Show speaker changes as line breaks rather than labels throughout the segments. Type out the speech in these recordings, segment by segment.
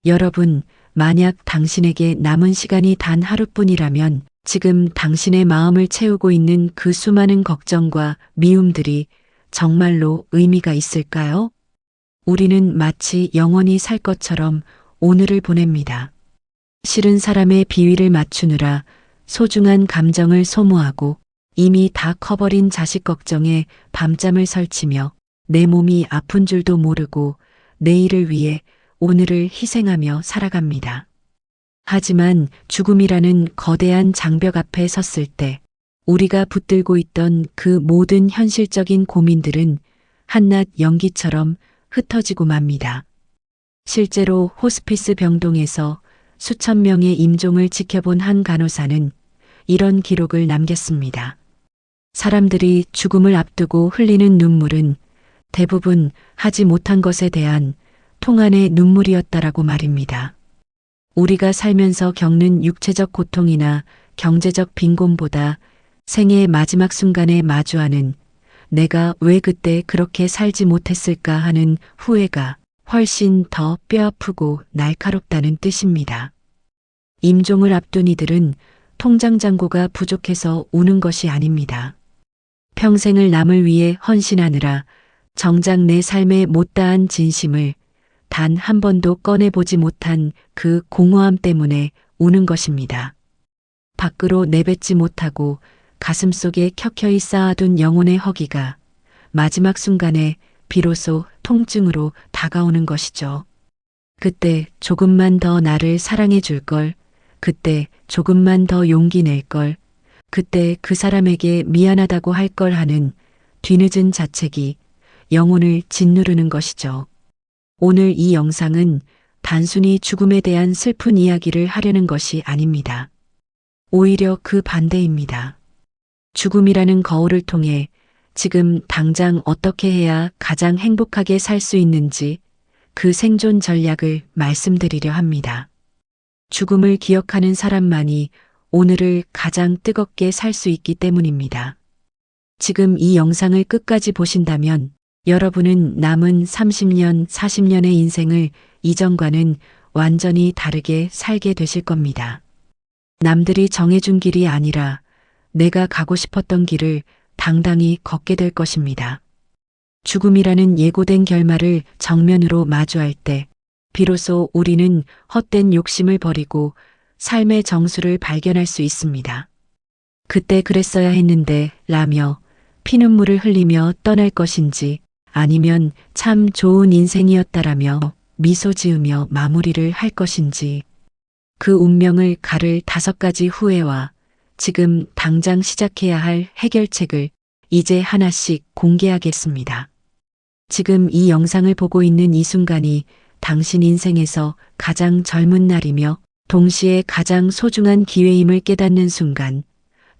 여러분, 만약 당신에게 남은 시간이 단 하루뿐이라면 지금 당신의 마음을 채우고 있는 그 수많은 걱정과 미움들이 정말로 의미가 있을까요? 우리는 마치 영원히 살 것처럼 오늘을 보냅니다. 싫은 사람의 비위를 맞추느라 소중한 감정을 소모하고 이미 다 커버린 자식 걱정에 밤잠을 설치며 내 몸이 아픈 줄도 모르고 내일을 위해 오늘을 희생하며 살아갑니다. 하지만 죽음이라는 거대한 장벽 앞에 섰을 때 우리가 붙들고 있던 그 모든 현실적인 고민들은 한낱 연기처럼 흩어지고 맙니다. 실제로 호스피스 병동에서 수천 명의 임종을 지켜본 한 간호사는 이런 기록을 남겼습니다. 사람들이 죽음을 앞두고 흘리는 눈물은 대부분 하지 못한 것에 대한 통한의 눈물이었다라고 말입니다. 우리가 살면서 겪는 육체적 고통이나 경제적 빈곤보다 생애의 마지막 순간에 마주하는 내가 왜 그때 그렇게 살지 못했을까 하는 후회가 훨씬 더 뼈아프고 날카롭다는 뜻입니다. 임종을 앞둔 이들은 통장 잔고가 부족해서 우는 것이 아닙니다. 평생을 남을 위해 헌신하느라 정작 내 삶에 못다한 진심을 단 한 번도 꺼내보지 못한 그 공허함 때문에 우는 것입니다. 밖으로 내뱉지 못하고 가슴속에 켜켜이 쌓아둔 영혼의 허기가 마지막 순간에 비로소 통증으로 다가오는 것이죠. 그때 조금만 더 나를 사랑해 줄 걸, 그때 조금만 더 용기 낼 걸, 그때 그 사람에게 미안하다고 할 걸 하는 뒤늦은 자책이 영혼을 짓누르는 것이죠. 오늘 이 영상은 단순히 죽음에 대한 슬픈 이야기를 하려는 것이 아닙니다. 오히려 그 반대입니다. 죽음이라는 거울을 통해 지금 당장 어떻게 해야 가장 행복하게 살 수 있는지 그 생존 전략을 말씀드리려 합니다. 죽음을 기억하는 사람만이 오늘을 가장 뜨겁게 살 수 있기 때문입니다. 지금 이 영상을 끝까지 보신다면 여러분은 남은 30년, 40년의 인생을 이전과는 완전히 다르게 살게 되실 겁니다. 남들이 정해준 길이 아니라 내가 가고 싶었던 길을 당당히 걷게 될 것입니다. 죽음이라는 예고된 결말을 정면으로 마주할 때 비로소 우리는 헛된 욕심을 버리고 삶의 정수를 발견할 수 있습니다. 그때 그랬어야 했는데 라며 피눈물을 흘리며 떠날 것인지 아니면 참 좋은 인생이었다라며 미소 지으며 마무리를 할 것인지 그 운명을 가를 5가지 후회와 지금 당장 시작해야 할 해결책을 이제 하나씩 공개하겠습니다. 지금 이 영상을 보고 있는 이 순간이 당신 인생에서 가장 젊은 날이며 동시에 가장 소중한 기회임을 깨닫는 순간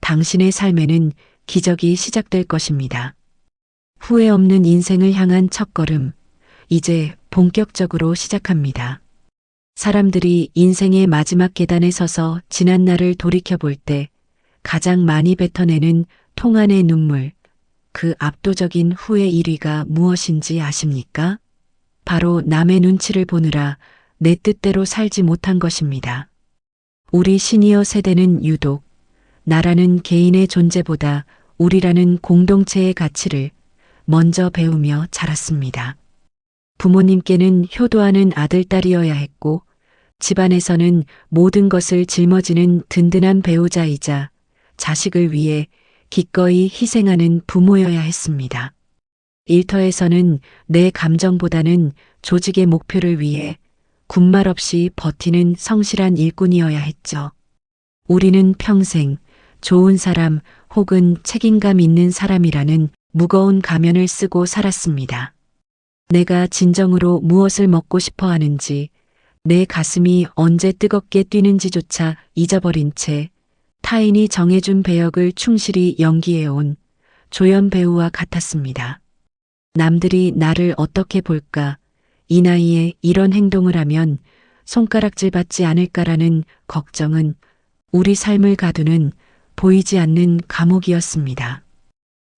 당신의 삶에는 기적이 시작될 것입니다. 후회 없는 인생을 향한 첫걸음, 이제 본격적으로 시작합니다. 사람들이 인생의 마지막 계단에 서서 지난 날을 돌이켜볼 때 가장 많이 뱉어내는 통한의 눈물, 그 압도적인 후회 1위가 무엇인지 아십니까? 바로 남의 눈치를 보느라 내 뜻대로 살지 못한 것입니다. 우리 시니어 세대는 유독 나라는 개인의 존재보다 우리라는 공동체의 가치를 먼저 배우며 자랐습니다. 부모님께는 효도하는 아들, 딸이어야 했고 집안에서는 모든 것을 짊어지는 든든한 배우자이자 자식을 위해 기꺼이 희생하는 부모여야 했습니다. 일터에서는 내 감정보다는 조직의 목표를 위해 군말 없이 버티는 성실한 일꾼이어야 했죠. 우리는 평생 좋은 사람 혹은 책임감 있는 사람이라는 무거운 가면을 쓰고 살았습니다. 내가 진정으로 무엇을 먹고 싶어 하는지, 내 가슴이 언제 뜨겁게 뛰는지조차 잊어버린 채 타인이 정해준 배역을 충실히 연기해온 조연 배우와 같았습니다. 남들이 나를 어떻게 볼까, 이 나이에 이런 행동을 하면 손가락질 받지 않을까라는 걱정은 우리 삶을 가두는 보이지 않는 감옥이었습니다.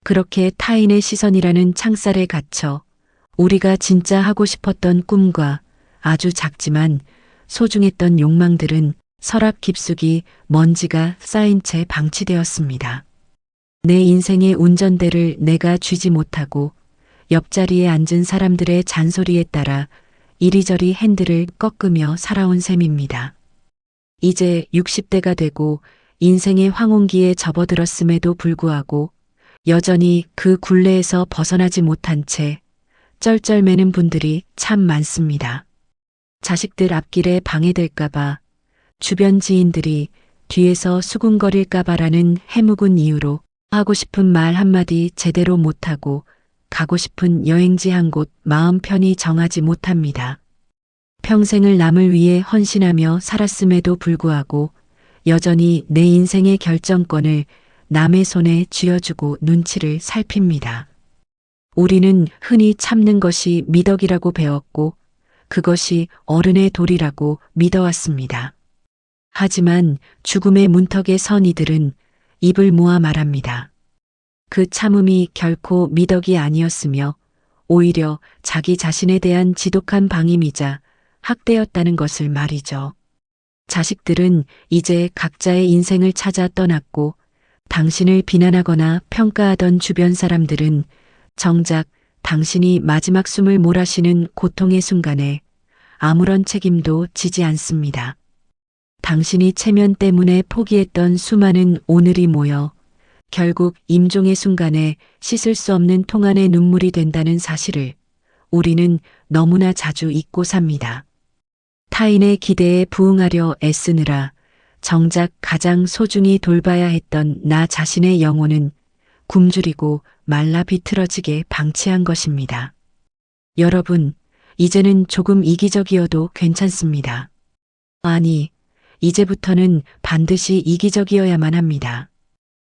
그렇게 타인의 시선이라는 창살에 갇혀 우리가 진짜 하고 싶었던 꿈과 아주 작지만 소중했던 욕망들은 서랍 깊숙이 먼지가 쌓인 채 방치되었습니다. 내 인생의 운전대를 내가 쥐지 못하고 옆자리에 앉은 사람들의 잔소리에 따라 이리저리 핸들을 꺾으며 살아온 셈입니다. 이제 60대가 되고 인생의 황혼기에 접어들었음에도 불구하고 여전히 그 굴레에서 벗어나지 못한 채 쩔쩔매는 분들이 참 많습니다. 자식들 앞길에 방해될까봐, 주변 지인들이 뒤에서 수군거릴까봐라는 해묵은 이유로 하고 싶은 말 한마디 제대로 못하고 가고 싶은 여행지 한 곳 마음 편히 정하지 못합니다. 평생을 남을 위해 헌신하며 살았음에도 불구하고 여전히 내 인생의 결정권을 남의 손에 쥐어주고 눈치를 살핍니다. 우리는 흔히 참는 것이 미덕이라고 배웠고 그것이 어른의 도리라고 믿어왔습니다. 하지만 죽음의 문턱에 선 이들은 입을 모아 말합니다. 그 참음이 결코 미덕이 아니었으며 오히려 자기 자신에 대한 지독한 방임이자 학대였다는 것을 말이죠. 자식들은 이제 각자의 인생을 찾아 떠났고 당신을 비난하거나 평가하던 주변 사람들은 정작 당신이 마지막 숨을 몰아쉬는 고통의 순간에 아무런 책임도 지지 않습니다. 당신이 체면 때문에 포기했던 수많은 오늘이 모여 결국 임종의 순간에 씻을 수 없는 통안의 눈물이 된다는 사실을 우리는 너무나 자주 잊고 삽니다. 타인의 기대에 부응하려 애쓰느라 정작 가장 소중히 돌봐야 했던 나 자신의 영혼은 굶주리고 말라 비틀어지게 방치한 것입니다. 여러분, 이제는 조금 이기적이어도 괜찮습니다. 아니, 이제부터는 반드시 이기적이어야만 합니다.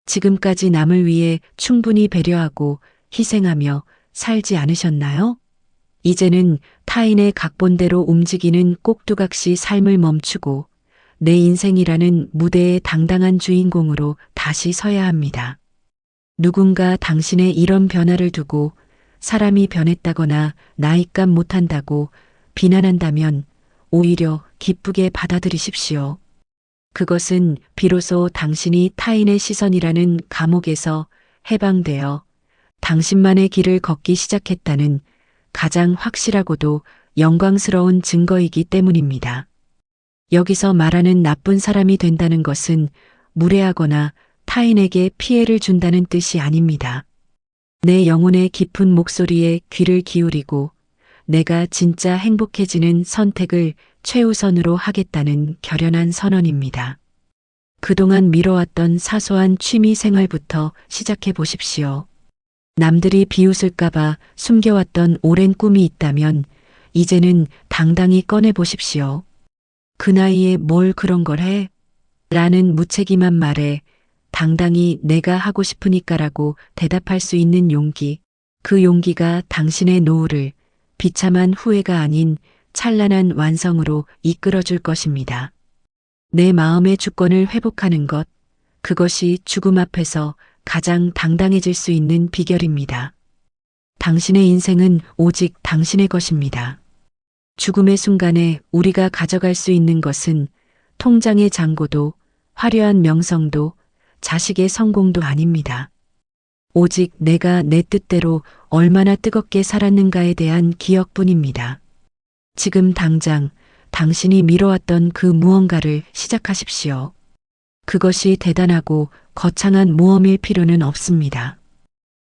지금까지 남을 위해 충분히 배려하고 희생하며 살지 않으셨나요? 이제는 타인의 각본대로 움직이는 꼭두각시 삶을 멈추고 내 인생이라는 무대의 당당한 주인공으로 다시 서야 합니다. 누군가 당신의 이런 변화를 두고 사람이 변했다거나 나이값 못한다고 비난한다면 오히려 기쁘게 받아들이십시오. 그것은 비로소 당신이 타인의 시선이라는 감옥에서 해방되어 당신만의 길을 걷기 시작했다는 가장 확실하고도 영광스러운 증거이기 때문입니다. 여기서 말하는 나쁜 사람이 된다는 것은 무례하거나 타인에게 피해를 준다는 뜻이 아닙니다. 내 영혼의 깊은 목소리에 귀를 기울이고 내가 진짜 행복해지는 선택을 최우선으로 하겠다는 결연한 선언입니다. 그동안 미뤄왔던 사소한 취미 생활부터 시작해 보십시오. 남들이 비웃을까봐 숨겨왔던 오랜 꿈이 있다면 이제는 당당히 꺼내 보십시오. 그 나이에 뭘 그런 걸 해? 라는 무책임한 말에 당당히 내가 하고 싶으니까라고 대답할 수 있는 용기, 그 용기가 당신의 노후를 비참한 후회가 아닌 찬란한 완성으로 이끌어줄 것입니다. 내 마음의 주권을 회복하는 것, 그것이 죽음 앞에서 가장 당당해질 수 있는 비결입니다. 당신의 인생은 오직 당신의 것입니다. 죽음의 순간에 우리가 가져갈 수 있는 것은 통장의 잔고도 화려한 명성도 자식의 성공도 아닙니다. 오직 내가 내 뜻대로 얼마나 뜨겁게 살았는가에 대한 기억뿐입니다. 지금 당장 당신이 미뤄왔던 그 무언가를 시작하십시오. 그것이 대단하고 거창한 모험일 필요는 없습니다.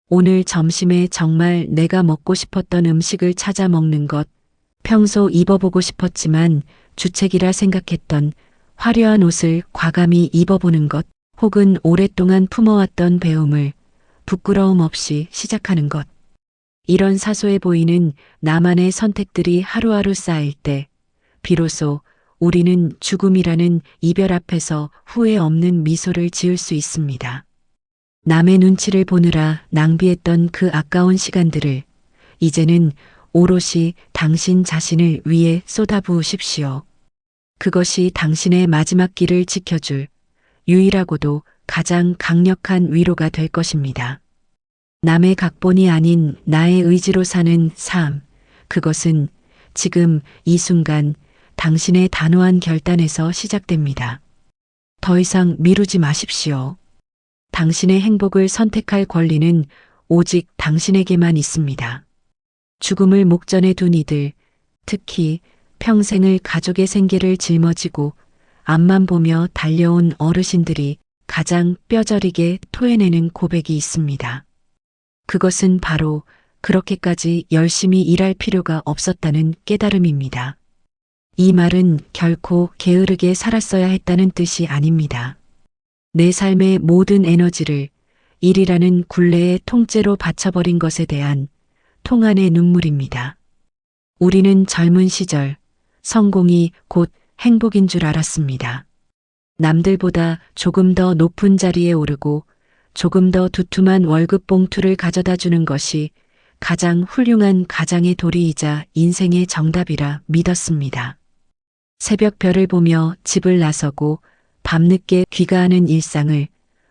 오늘 점심에 정말 내가 먹고 싶었던 음식을 찾아 먹는 것, 평소 입어보고 싶었지만 주책이라 생각했던 화려한 옷을 과감히 입어보는 것, 혹은 오랫동안 품어왔던 배움을 부끄러움 없이 시작하는 것. 이런 사소해 보이는 나만의 선택들이 하루하루 쌓일 때 비로소 우리는 죽음이라는 이별 앞에서 후회 없는 미소를 지을 수 있습니다. 남의 눈치를 보느라 낭비했던 그 아까운 시간들을 이제는 오롯이 당신 자신을 위해 쏟아부으십시오. 그것이 당신의 마지막 길을 지켜줄 유일하고도 가장 강력한 위로가 될 것입니다. 남의 각본이 아닌 나의 의지로 사는 삶, 그것은 지금 이 순간 당신의 단호한 결단에서 시작됩니다. 더 이상 미루지 마십시오. 당신의 행복을 선택할 권리는 오직 당신에게만 있습니다. 죽음을 목전에 둔 이들, 특히 평생을 가족의 생계를 짊어지고 앞만 보며 달려온 어르신들이 가장 뼈저리게 토해내는 고백이 있습니다. 그것은 바로 그렇게까지 열심히 일할 필요가 없었다는 깨달음입니다. 이 말은 결코 게으르게 살았어야 했다는 뜻이 아닙니다. 내 삶의 모든 에너지를 일이라는 굴레의 통째로 바쳐버린 것에 대한 통한의 눈물입니다. 우리는 젊은 시절 성공이 곧 행복인 줄 알았습니다. 남들보다 조금 더 높은 자리에 오르고 조금 더 두툼한 월급 봉투를 가져다 주는 것이 가장 훌륭한 가장의 도리이자 인생의 정답이라 믿었습니다. 새벽별을 보며 집을 나서고 밤늦게 귀가하는 일상을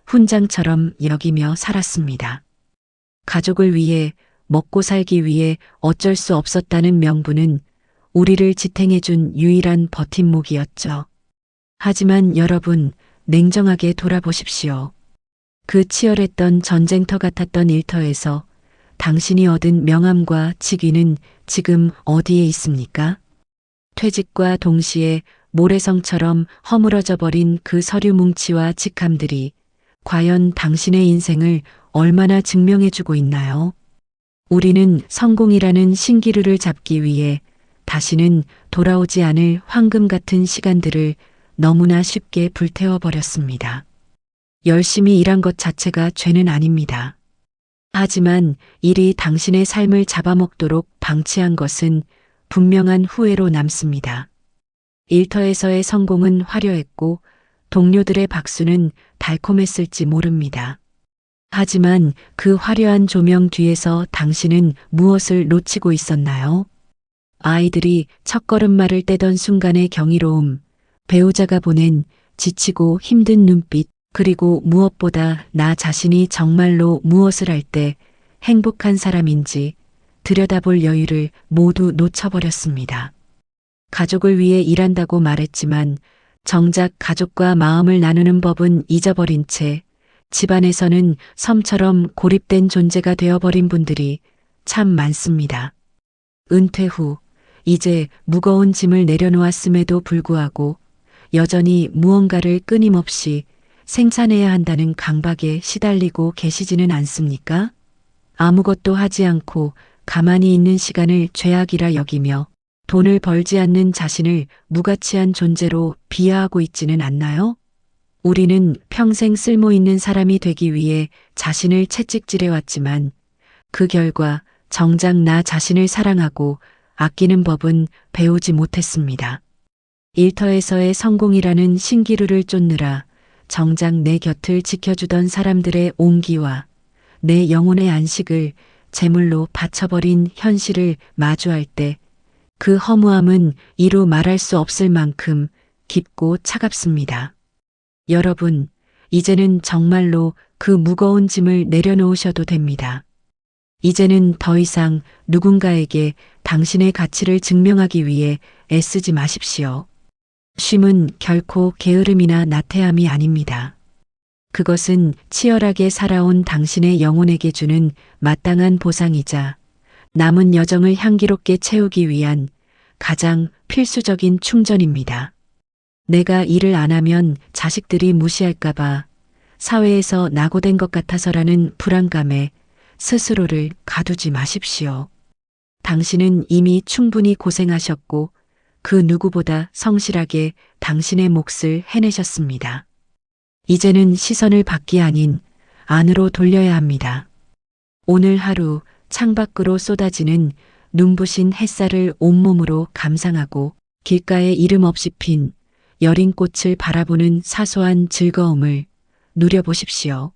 훈장처럼 여기며 살았습니다. 가족을 위해 먹고 살기 위해 어쩔 수 없었다는 명분은 우리를 지탱해준 유일한 버팀목이었죠. 하지만 여러분, 냉정하게 돌아보십시오. 그 치열했던 전쟁터 같았던 일터에서 당신이 얻은 명함과 직위는 지금 어디에 있습니까? 퇴직과 동시에 모래성처럼 허물어져 버린 그 서류 뭉치와 직함들이 과연 당신의 인생을 얼마나 증명해주고 있나요? 우리는 성공이라는 신기루를 잡기 위해 다시는 돌아오지 않을 황금 같은 시간들을 너무나 쉽게 불태워버렸습니다. 열심히 일한 것 자체가 죄는 아닙니다. 하지만 일이 당신의 삶을 잡아먹도록 방치한 것은 분명한 후회로 남습니다. 일터에서의 성공은 화려했고 동료들의 박수는 달콤했을지 모릅니다. 하지만 그 화려한 조명 뒤에서 당신은 무엇을 놓치고 있었나요? 아이들이 첫걸음마를 떼던 순간의 경이로움, 배우자가 보낸 지치고 힘든 눈빛, 그리고 무엇보다 나 자신이 정말로 무엇을 할 때 행복한 사람인지 들여다볼 여유를 모두 놓쳐버렸습니다. 가족을 위해 일한다고 말했지만 정작 가족과 마음을 나누는 법은 잊어버린 채 집안에서는 섬처럼 고립된 존재가 되어버린 분들이 참 많습니다. 은퇴 후 이제 무거운 짐을 내려놓았음에도 불구하고 여전히 무언가를 끊임없이 생산해야 한다는 강박에 시달리고 계시지는 않습니까? 아무것도 하지 않고 가만히 있는 시간을 죄악이라 여기며 돈을 벌지 않는 자신을 무가치한 존재로 비하하고 있지는 않나요? 우리는 평생 쓸모 있는 사람이 되기 위해 자신을 채찍질해왔지만 그 결과 정작 나 자신을 사랑하고 아끼는 법은 배우지 못했습니다. 일터에서의 성공이라는 신기루를 쫓느라 정작 내 곁을 지켜주던 사람들의 온기와 내 영혼의 안식을 제물로 바쳐버린 현실을 마주할 때 그 허무함은 이루 말할 수 없을 만큼 깊고 차갑습니다. 여러분, 이제는 정말로 그 무거운 짐을 내려놓으셔도 됩니다. 이제는 더 이상 누군가에게 당신의 가치를 증명하기 위해 애쓰지 마십시오. 쉼은 결코 게으름이나 나태함이 아닙니다. 그것은 치열하게 살아온 당신의 영혼에게 주는 마땅한 보상이자 남은 여정을 향기롭게 채우기 위한 가장 필수적인 충전입니다. 내가 일을 안 하면 자식들이 무시할까봐 사회에서 낙오된 것 같아서라는 불안감에 스스로를 가두지 마십시오. 당신은 이미 충분히 고생하셨고 그 누구보다 성실하게 당신의 몫을 해내셨습니다. 이제는 시선을 밖이 아닌 안으로 돌려야 합니다. 오늘 하루 창밖으로 쏟아지는 눈부신 햇살을 온몸으로 감상하고 길가에 이름 없이 핀 여린 꽃을 바라보는 사소한 즐거움을 누려보십시오.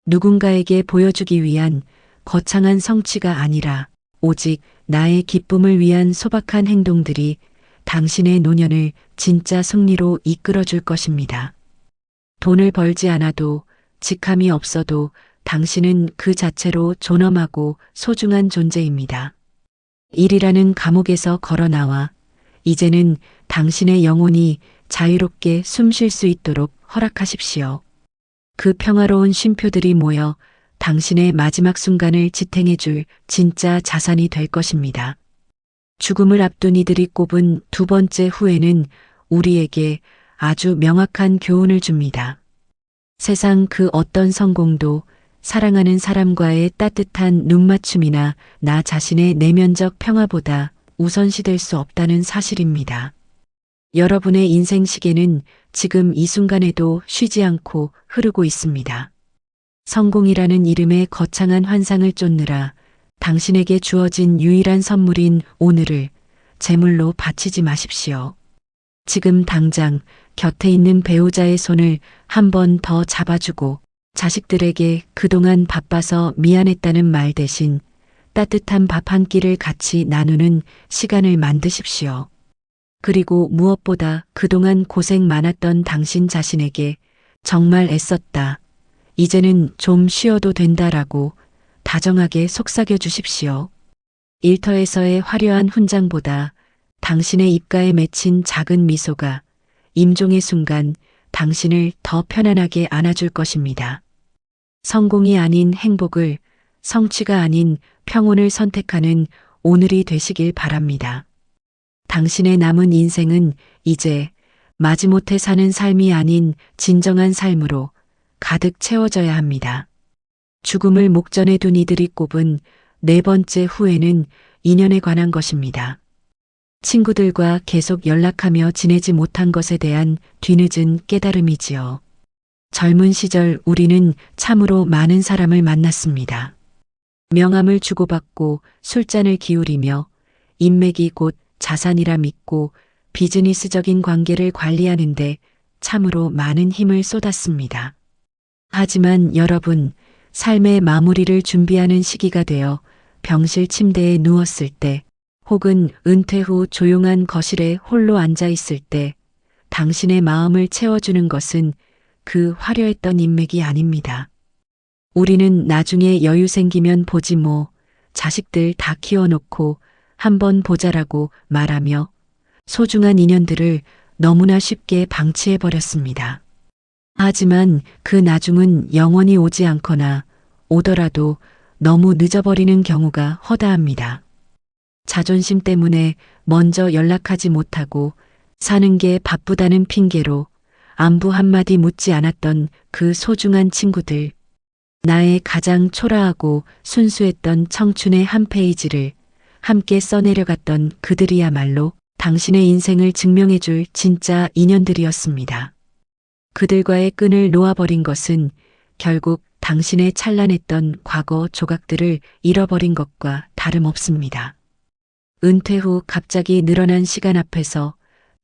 누군가에게 보여주기 위한 거창한 성취가 아니라 오직 나의 기쁨을 위한 소박한 행동들이 당신의 노년을 진짜 승리로 이끌어줄 것입니다. 돈을 벌지 않아도 직함이 없어도 당신은 그 자체로 존엄하고 소중한 존재입니다. 일이라는 감옥에서 걸어 나와 이제는 당신의 영혼이 자유롭게 숨 쉴 수 있도록 허락하십시오. 그 평화로운 쉼표들이 모여 당신의 마지막 순간을 지탱해 줄 진짜 자산이 될 것입니다. 죽음을 앞둔 이들이 꼽은 두 번째 후회는 우리에게 아주 명확한 교훈을 줍니다. 세상 그 어떤 성공도 사랑하는 사람과의 따뜻한 눈맞춤이나 나 자신의 내면적 평화보다 우선시될 수 없다는 사실입니다. 여러분의 인생 시계는 지금 이 순간에도 쉬지 않고 흐르고 있습니다. 성공이라는 이름의 거창한 환상을 쫓느라 당신에게 주어진 유일한 선물인 오늘을 제물로 바치지 마십시오. 지금 당장 곁에 있는 배우자의 손을 한 번 더 잡아주고 자식들에게 그동안 바빠서 미안했다는 말 대신 따뜻한 밥 한 끼를 같이 나누는 시간을 만드십시오. 그리고 무엇보다 그동안 고생 많았던 당신 자신에게 정말 애썼다. 이제는 좀 쉬어도 된다라고 다정하게 속삭여 주십시오. 일터에서의 화려한 훈장보다 당신의 입가에 맺힌 작은 미소가 임종의 순간 당신을 더 편안하게 안아줄 것입니다. 성공이 아닌 행복을, 성취가 아닌 평온을 선택하는 오늘이 되시길 바랍니다. 당신의 남은 인생은 이제 마지못해 사는 삶이 아닌 진정한 삶으로 가득 채워져야 합니다. 죽음을 목전에 둔 이들이 꼽은 네 번째 후회는 인연에 관한 것입니다. 친구들과 계속 연락하며 지내지 못한 것에 대한 뒤늦은 깨달음이지요. 젊은 시절 우리는 참으로 많은 사람을 만났습니다. 명함을 주고받고 술잔을 기울이며 인맥이 곧 자산이라 믿고 비즈니스적인 관계를 관리하는데 참으로 많은 힘을 쏟았습니다. 하지만 여러분, 삶의 마무리를 준비하는 시기가 되어 병실 침대에 누웠을 때 혹은 은퇴 후 조용한 거실에 홀로 앉아 있을 때 당신의 마음을 채워주는 것은 그 화려했던 인맥이 아닙니다. 우리는 나중에 여유 생기면 보지 뭐, 자식들 다 키워놓고 한번 보자라고 말하며 소중한 인연들을 너무나 쉽게 방치해버렸습니다. 하지만 그 나중은 영원히 오지 않거나 오더라도 너무 늦어버리는 경우가 허다합니다. 자존심 때문에 먼저 연락하지 못하고 사는 게 바쁘다는 핑계로 안부 한마디 묻지 않았던 그 소중한 친구들, 나의 가장 초라하고 순수했던 청춘의 한 페이지를 함께 써내려갔던 그들이야말로 당신의 인생을 증명해줄 진짜 인연들이었습니다. 그들과의 끈을 놓아버린 것은 결국 당신의 찬란했던 과거 조각들을 잃어버린 것과 다름없습니다. 은퇴 후 갑자기 늘어난 시간 앞에서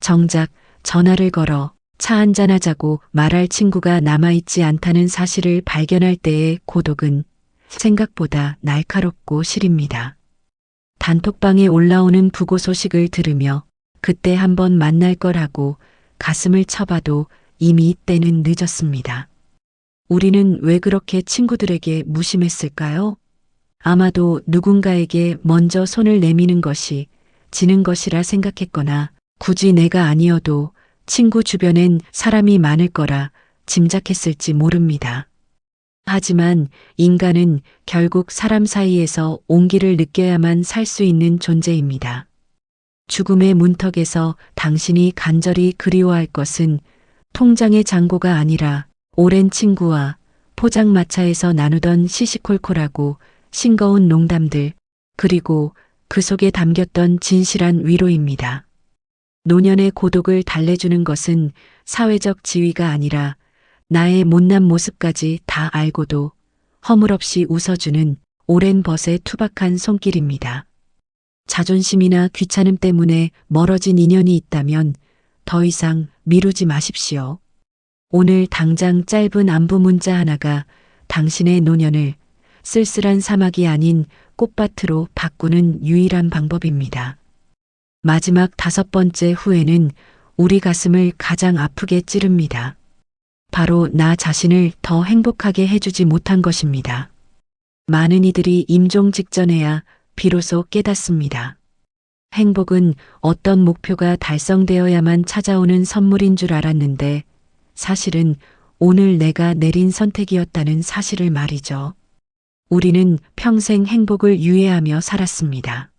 정작 전화를 걸어 차 한잔하자고 말할 친구가 남아있지 않다는 사실을 발견할 때의 고독은 생각보다 날카롭고 시립니다. 단톡방에 올라오는 부고 소식을 들으며 그때 한번 만날 거라고 가슴을 쳐봐도 이미 때는 늦었습니다. 우리는 왜 그렇게 친구들에게 무심했을까요? 아마도 누군가에게 먼저 손을 내미는 것이 지는 것이라 생각했거나 굳이 내가 아니어도 친구 주변엔 사람이 많을 거라 짐작했을지 모릅니다. 하지만 인간은 결국 사람 사이에서 온기를 느껴야만 살 수 있는 존재입니다. 죽음의 문턱에서 당신이 간절히 그리워할 것은 통장의 잔고가 아니라 오랜 친구와 포장마차에서 나누던 시시콜콜하고 싱거운 농담들, 그리고 그 속에 담겼던 진실한 위로입니다. 노년의 고독을 달래주는 것은 사회적 지위가 아니라 나의 못난 모습까지 다 알고도 허물없이 웃어주는 오랜 벗의 투박한 손길입니다. 자존심이나 귀찮음 때문에 멀어진 인연이 있다면 더 이상 미루지 마십시오. 오늘 당장 짧은 안부 문자 하나가 당신의 노년을 쓸쓸한 사막이 아닌 꽃밭으로 바꾸는 유일한 방법입니다. 마지막 다섯 번째 후회는 우리 가슴을 가장 아프게 찌릅니다. 바로 나 자신을 더 행복하게 해주지 못한 것입니다. 많은 이들이 임종 직전에야 비로소 깨닫습니다. 행복은 어떤 목표가 달성되어야만 찾아오는 선물인 줄 알았는데 사실은 오늘 내가 내린 선택이었다는 사실을 말이죠. 우리는 평생 행복을 유예하며 살았습니다.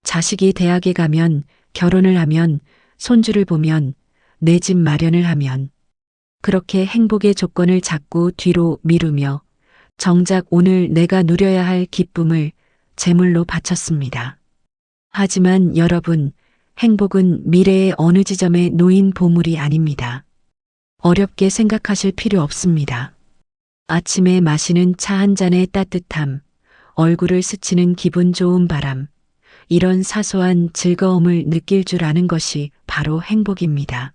자식이 대학에 가면, 결혼을 하면, 손주를 보면, 내 집 마련을 하면, 그렇게 행복의 조건을 자꾸 뒤로 미루며 정작 오늘 내가 누려야 할 기쁨을 제물로 바쳤습니다. 하지만 여러분, 행복은 미래의 어느 지점에 놓인 보물이 아닙니다. 어렵게 생각하실 필요 없습니다. 아침에 마시는 차 한 잔의 따뜻함, 얼굴을 스치는 기분 좋은 바람, 이런 사소한 즐거움을 느낄 줄 아는 것이 바로 행복입니다.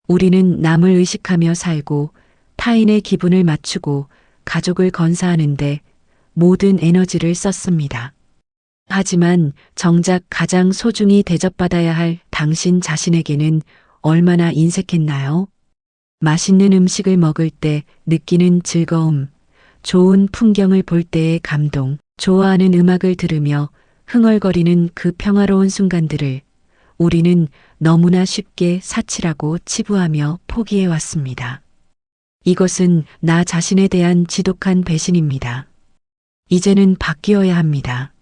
우리는 남을 의식하며 살고 타인의 기분을 맞추고 가족을 건사하는데 모든 에너지를 썼습니다. 하지만 정작 가장 소중히 대접받아야 할 당신 자신에게는 얼마나 인색했나요? 맛있는 음식을 먹을 때 느끼는 즐거움, 좋은 풍경을 볼 때의 감동, 좋아하는 음악을 들으며 흥얼거리는 그 평화로운 순간들을 우리는 너무나 쉽게 사치라고 치부하며 포기해왔습니다. 이것은 나 자신에 대한 지독한 배신입니다. 이제는 바뀌어야 합니다.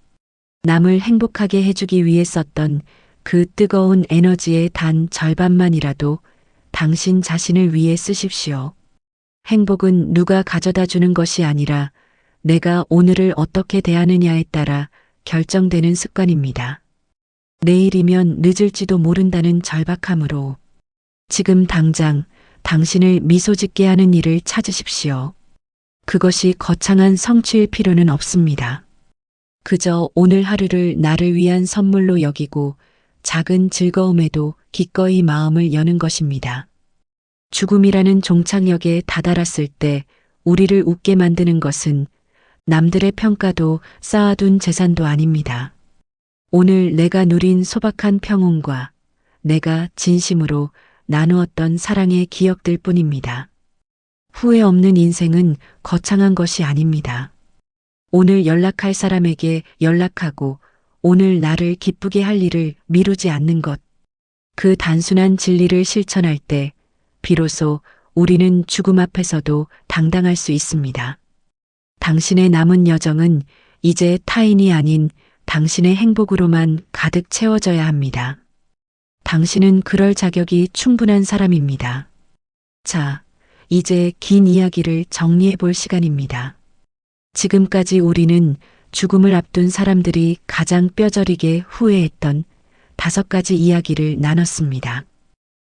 남을 행복하게 해주기 위해 썼던 그 뜨거운 에너지의 단 절반만이라도 당신 자신을 위해 쓰십시오. 행복은 누가 가져다 주는 것이 아니라 내가 오늘을 어떻게 대하느냐에 따라 결정되는 습관입니다. 내일이면 늦을지도 모른다는 절박함으로 지금 당장 당신을 미소 짓게 하는 일을 찾으십시오. 그것이 거창한 성취일 필요는 없습니다. 그저 오늘 하루를 나를 위한 선물로 여기고 작은 즐거움에도 기꺼이 마음을 여는 것입니다. 죽음이라는 종착역에 다다랐을 때 우리를 웃게 만드는 것은 남들의 평가도 쌓아둔 재산도 아닙니다. 오늘 내가 누린 소박한 평온과 내가 진심으로 나누었던 사랑의 기억들 뿐입니다. 후회 없는 인생은 거창한 것이 아닙니다. 오늘 연락할 사람에게 연락하고 오늘 나를 기쁘게 할 일을 미루지 않는 것. 그 단순한 진리를 실천할 때 비로소 우리는 죽음 앞에서도 당당할 수 있습니다. 당신의 남은 여정은 이제 타인이 아닌 당신의 행복으로만 가득 채워져야 합니다. 당신은 그럴 자격이 충분한 사람입니다. 자, 이제 긴 이야기를 정리해 볼 시간입니다. 지금까지 우리는 죽음을 앞둔 사람들이 가장 뼈저리게 후회했던 5가지 이야기를 나눴습니다.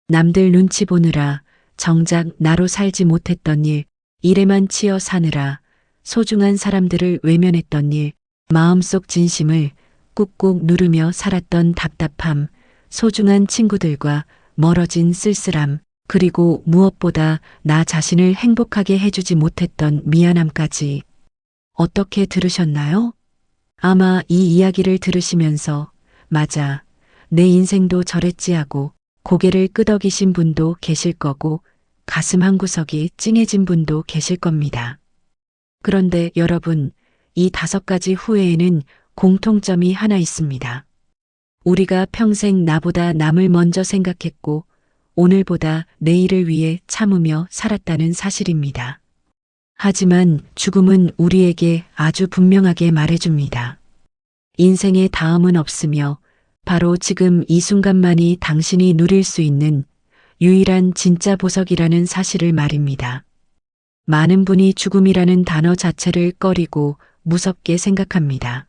남들 눈치 보느라 정작 나로 살지 못했던 일, 일에만 치여 사느라 소중한 사람들을 외면했던 일, 마음속 진심을 꾹꾹 누르며 살았던 답답함, 소중한 친구들과 멀어진 쓸쓸함, 그리고 무엇보다 나 자신을 행복하게 해주지 못했던 미안함까지. 어떻게 들으셨나요? 아마 이 이야기를 들으시면서 맞아, 내 인생도 저랬지 하고 고개를 끄덕이신 분도 계실 거고 가슴 한구석이 찡해진 분도 계실 겁니다. 그런데 여러분, 이 5가지 후회에는 공통점이 하나 있습니다. 우리가 평생 나보다 남을 먼저 생각했고 오늘보다 내일을 위해 참으며 살았다는 사실입니다. 하지만 죽음은 우리에게 아주 분명하게 말해줍니다. 인생의 다음은 없으며 바로 지금 이 순간만이 당신이 누릴 수 있는 유일한 진짜 보석이라는 사실을 말입니다. 많은 분이 죽음이라는 단어 자체를 꺼리고 무섭게 생각합니다.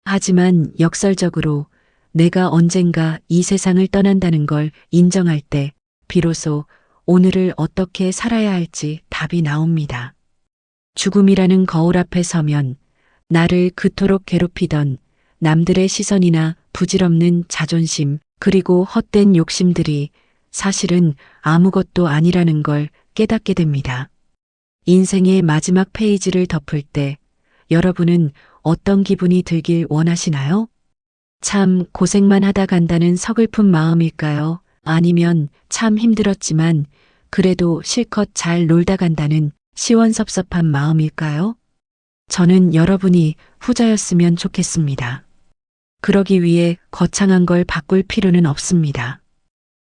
하지만 역설적으로 내가 언젠가 이 세상을 떠난다는 걸 인정할 때 비로소 오늘을 어떻게 살아야 할지 답이 나옵니다. 죽음이라는 거울 앞에 서면 나를 그토록 괴롭히던 남들의 시선이나 부질없는 자존심 그리고 헛된 욕심들이 사실은 아무것도 아니라는 걸 깨닫게 됩니다. 인생의 마지막 페이지를 덮을 때 여러분은 어떤 기분이 들길 원하시나요? 참 고생만 하다 간다는 서글픈 마음일까요? 아니면 참 힘들었지만 그래도 실컷 잘 놀다 간다는 시원섭섭한 마음일까요? 저는 여러분이 후자였으면 좋겠습니다. 그러기 위해 거창한 걸 바꿀 필요는 없습니다.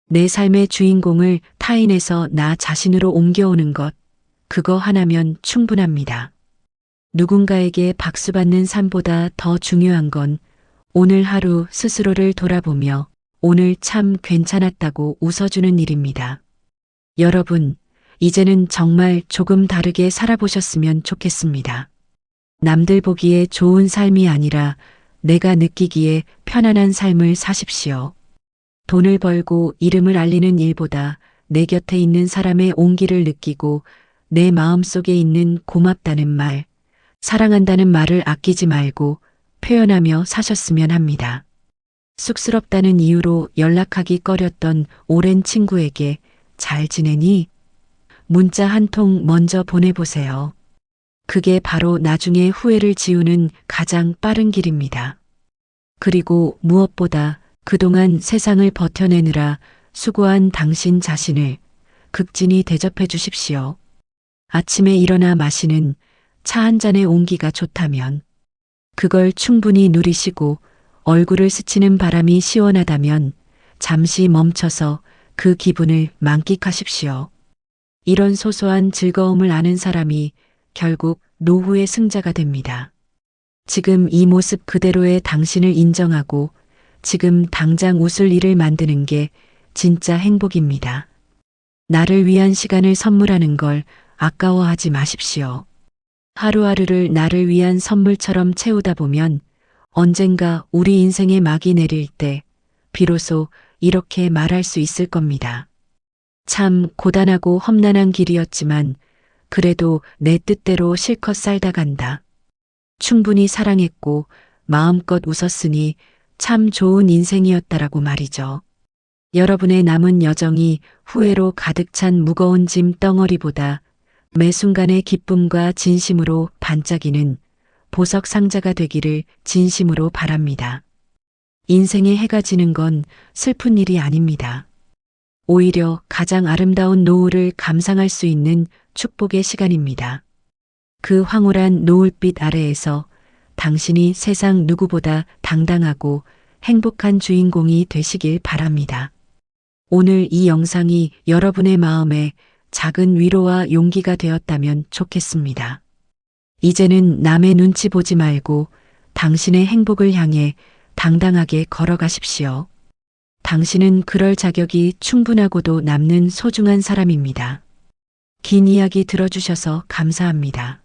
내 삶의 주인공을 타인에서 나 자신으로 옮겨오는 것, 그거 하나면 충분합니다. 누군가에게 박수받는 삶보다 더 중요한 건 오늘 하루 스스로를 돌아보며 오늘 참 괜찮았다고 웃어주는 일입니다. 여러분, 이제는 정말 조금 다르게 살아보셨으면 좋겠습니다. 남들 보기에 좋은 삶이 아니라 내가 느끼기에 편안한 삶을 사십시오. 돈을 벌고 이름을 알리는 일보다 내 곁에 있는 사람의 온기를 느끼고 내 마음속에 있는 고맙다는 말, 사랑한다는 말을 아끼지 말고 표현하며 사셨으면 합니다. 쑥스럽다는 이유로 연락하기 꺼렸던 오랜 친구에게 잘 지내니? 문자 한 통 먼저 보내보세요. 그게 바로 나중에 후회를 지우는 가장 빠른 길입니다. 그리고 무엇보다 그동안 세상을 버텨내느라 수고한 당신 자신을 극진히 대접해 주십시오. 아침에 일어나 마시는 차 한 잔의 온기가 좋다면, 그걸 충분히 누리시고 얼굴을 스치는 바람이 시원하다면 잠시 멈춰서 그 기분을 만끽하십시오. 이런 소소한 즐거움을 아는 사람이 결국 노후의 승자가 됩니다. 지금 이 모습 그대로의 당신을 인정하고 지금 당장 웃을 일을 만드는 게 진짜 행복입니다. 나를 위한 시간을 선물하는 걸 아까워하지 마십시오. 하루하루를 나를 위한 선물처럼 채우다 보면 언젠가 우리 인생에 막이 내릴 때 비로소 이렇게 말할 수 있을 겁니다. 참 고단하고 험난한 길이었지만 그래도 내 뜻대로 실컷 살다 간다. 충분히 사랑했고 마음껏 웃었으니 참 좋은 인생이었다라고 말이죠. 여러분의 남은 여정이 후회로 가득 찬 무거운 짐 덩어리보다 매 순간의 기쁨과 진심으로 반짝이는 보석 상자가 되기를 진심으로 바랍니다. 인생에 해가 지는 건 슬픈 일이 아닙니다. 오히려 가장 아름다운 노을을 감상할 수 있는 축복의 시간입니다. 그 황홀한 노을빛 아래에서 당신이 세상 누구보다 당당하고 행복한 주인공이 되시길 바랍니다. 오늘 이 영상이 여러분의 마음에 작은 위로와 용기가 되었다면 좋겠습니다. 이제는 남의 눈치 보지 말고 당신의 행복을 향해 당당하게 걸어가십시오. 당신은 그럴 자격이 충분하고도 남는 소중한 사람입니다. 긴 이야기 들어주셔서 감사합니다.